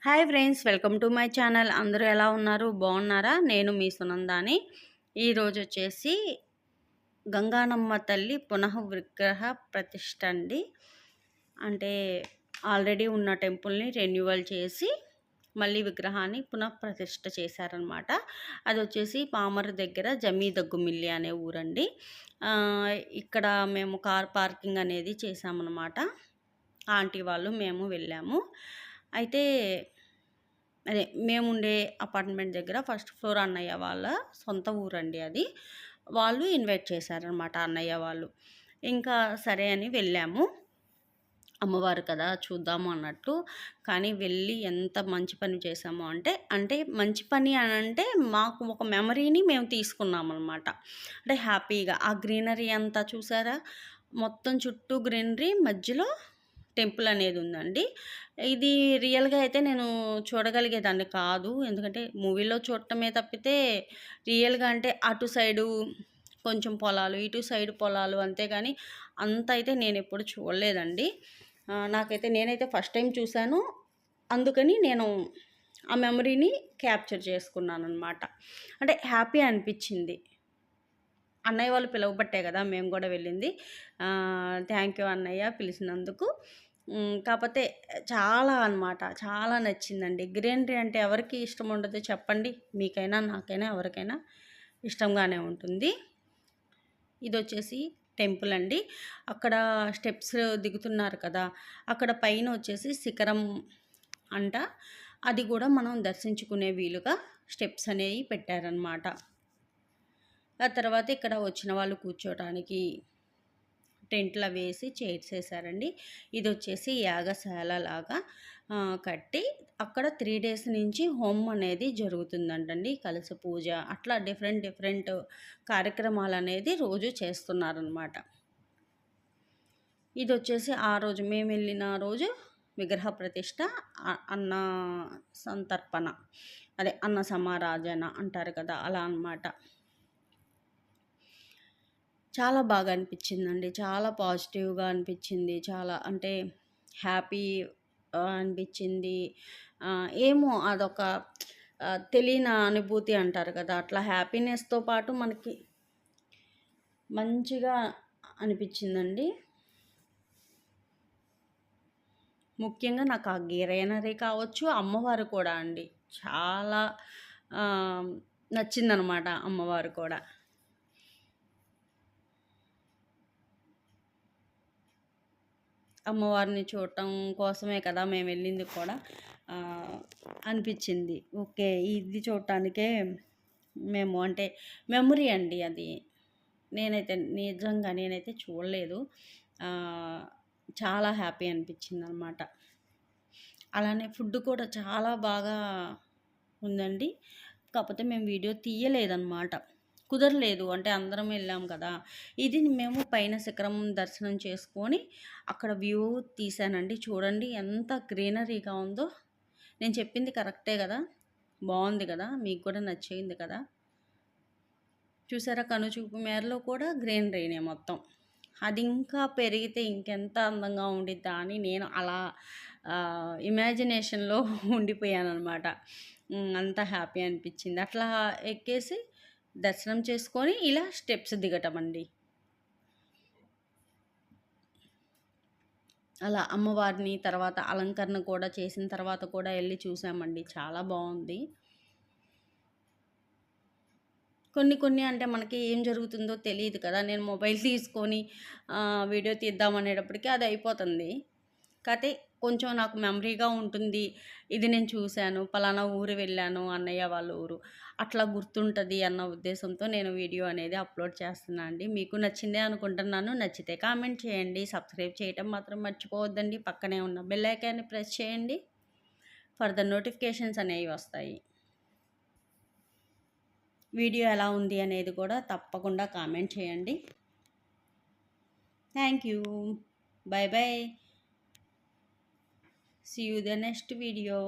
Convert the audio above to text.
Hi friends, welcome to my channel. అందరూ ఎలా ఉన్నారు? బాగున్నారా? నేను మీ సునందాని. ఈరోజు వచ్చేసి గంగానమ్మ తల్లి పునః విగ్రహ ప్రతిష్ఠ అండి. అంటే ఆల్రెడీ ఉన్న టెంపుల్ని రెన్యువల్ చేసి మళ్ళీ విగ్రహాన్ని పునః ప్రతిష్ఠ చేశారనమాట. అది వచ్చేసి పామర్ దగ్గర జమీదగ్గుమిల్లి అనే ఊరండి. ఇక్కడ మేము కార్ పార్కింగ్ అనేది చేసామన్నమాట. ఆంటీ వాళ్ళు మేము వెళ్ళాము. అయితే అదే మేముండే అపార్ట్మెంట్ దగ్గర ఫస్ట్ ఫ్లోర్ అన్నయ్య వాళ్ళ సొంత ఊరండి అది. వాళ్ళు ఇన్వైట్ చేశారనమాట అన్నయ్య వాళ్ళు. ఇంకా సరే అని వెళ్ళాము. అమ్మవారు కదా చూద్దాము అన్నట్టు. కానీ వెళ్ళి ఎంత మంచి పని చేసాము అంటే మంచి పని అని అంటే మాకు ఒక మెమరీని మేము తీసుకున్నామన్నమాట. అంటే హ్యాపీగా ఆ గ్రీనరీ అంతా చూసారా, మొత్తం చుట్టూ గ్రీనరీ, మధ్యలో టెంపుల్ అనేది ఉందండి. ఇది రియల్గా అయితే నేను చూడగలిగేదాన్ని కాదు. ఎందుకంటే మూవీలో చూడటమే తప్పితే రియల్గా అంటే అటు సైడు కొంచెం పొలాలు, ఇటు సైడ్ పొలాలు, అంతేగాని అంత అయితే నేను ఎప్పుడు చూడలేదండి. నేనైతే ఫస్ట్ టైం చూశాను. అందుకని నేను ఆ మెమరీని క్యాప్చర్ చేసుకున్నాను అనమాట. అంటే హ్యాపీ అనిపించింది. అన్నయ్య వాళ్ళు పిలవబట్టే కదా మేము కూడా వెళ్ళింది. థ్యాంక్ యూ అన్నయ్య పిలిచినందుకు. కాకపోతే చాలా అనమాట, చాలా నచ్చిందండి. గ్రీనరీ అంటే ఎవరికి ఇష్టం ఉండదు చెప్పండి? మీకైనా, నాకైనా, ఎవరికైనా ఇష్టంగానే ఉంటుంది. ఇది వచ్చేసి టెంపుల్ అండి. అక్కడ స్టెప్స్ దిగుతున్నారు కదా, అక్కడ పైన వచ్చేసి శిఖరం అంట. అది కూడా మనం దర్శించుకునే వీలుగా స్టెప్స్ అనేవి పెట్టారనమాట. ఆ తర్వాత ఇక్కడ వచ్చిన వాళ్ళు కూర్చోటానికి టెంట్లు వేసి చైర్స్ వేసారండి. ఇది వచ్చేసి యాగశాల లాగా కట్టి అక్కడ 3 days నుంచి హోమం అనేది జరుగుతుందంటండి. కలశ పూజ అట్లా డిఫరెంట్ కార్యక్రమాలు అనేది రోజు చేస్తున్నారనమాట. ఇది వచ్చేసి ఆ రోజు మేము వెళ్ళిన రోజు విగ్రహ ప్రతిష్ట, అన్న సంతర్పణ, అదే అన్న సమారాధన అంటారు కదా, అలా అన్నమాట. చాలా బాగా అనిపించిందండి. చాలా పాజిటివ్గా అనిపించింది. చాలా అంటే హ్యాపీ అనిపించింది. ఏమో అదొక తెలియని అనుభూతి అంటారు కదా, అట్లా హ్యాపీనెస్తో పాటు మనకి మంచిగా అనిపించిందండి. ముఖ్యంగా నాకు ఆ గ్రీనరీ కావచ్చు, అమ్మవారు కూడా అండి చాలా నచ్చిందనమాట. అమ్మవారు కూడా అమ్మవారిని చూడటం కోసమే కదా మేము వెళ్ళింది కూడా. అనిపించింది ఓకే, ఇది చూడటానికే మేము అంటే మెమరీ అండి అది. నేనైతే చూడలేదు. చాలా హ్యాపీ అనిపించింది అనమాట. అలానే ఫుడ్ కూడా చాలా బాగా ఉందండి. కాకపోతే మేము వీడియో తీయలేదన్నమాట, కుదరలేదు. అంటే అందరం వెళ్ళాం కదా. ఇది మేము పైన శిఖరం దర్శనం చేసుకొని అక్కడ వ్యూ తీసానండి. చూడండి ఎంత గ్రీనరీగా ఉందో. నేను చెప్పింది కరెక్టే కదా, బాగుంది కదా, మీకు కూడా నచ్చింది కదా. చూసారా, కనుచూపు మేరలో కూడా గ్రీనరీనే మొత్తం. అది ఇంకా పెరిగితే ఇంకెంత అందంగా ఉండిద్దా అని నేను అలా ఇమాజినేషన్లో ఉండిపోయాను అనమాట. అంత హ్యాపీ అనిపించింది. అట్లా ఎక్కేసి దర్శనం చేసుకొని ఇలా స్టెప్స్ దిగటం అండి. అలా అమ్మవారిని తర్వాత అలంకరణ కూడా చేసిన తర్వాత కూడా వెళ్ళి చూసామండి. చాలా బాగుంది. కొన్ని అంటే మనకి ఏం జరుగుతుందో తెలియదు కదా. నేను మొబైల్ తీసుకొని వీడియో తీద్దామనేటప్పటికి అది అయిపోతుంది. కాకపోతే కొంచెం నాకు మెమరీగా ఉంటుంది. ఇది నేను చూశాను, పలానా ఊరు వెళ్ళాను, అన్నయ్య వాళ్ళ ఊరు, అట్లా గుర్తుంటుంది అన్న ఉద్దేశంతో నేను వీడియో అనేది అప్లోడ్ చేస్తున్నాను అండి. మీకు నచ్చిందే అనుకుంటున్నాను. నచ్చితే కామెంట్ చేయండి, సబ్స్క్రైబ్ చేయటం మాత్రం మర్చిపోవద్దండి. పక్కనే ఉన్న బెల్ ఐకాన్ని ప్రెస్ చేయండి. ఫర్దర్ నోటిఫికేషన్స్ అనేవి వస్తాయి. వీడియో ఎలా ఉంది అనేది కూడా తప్పకుండా కామెంట్ చేయండి. Thank you. By by. See you the next video.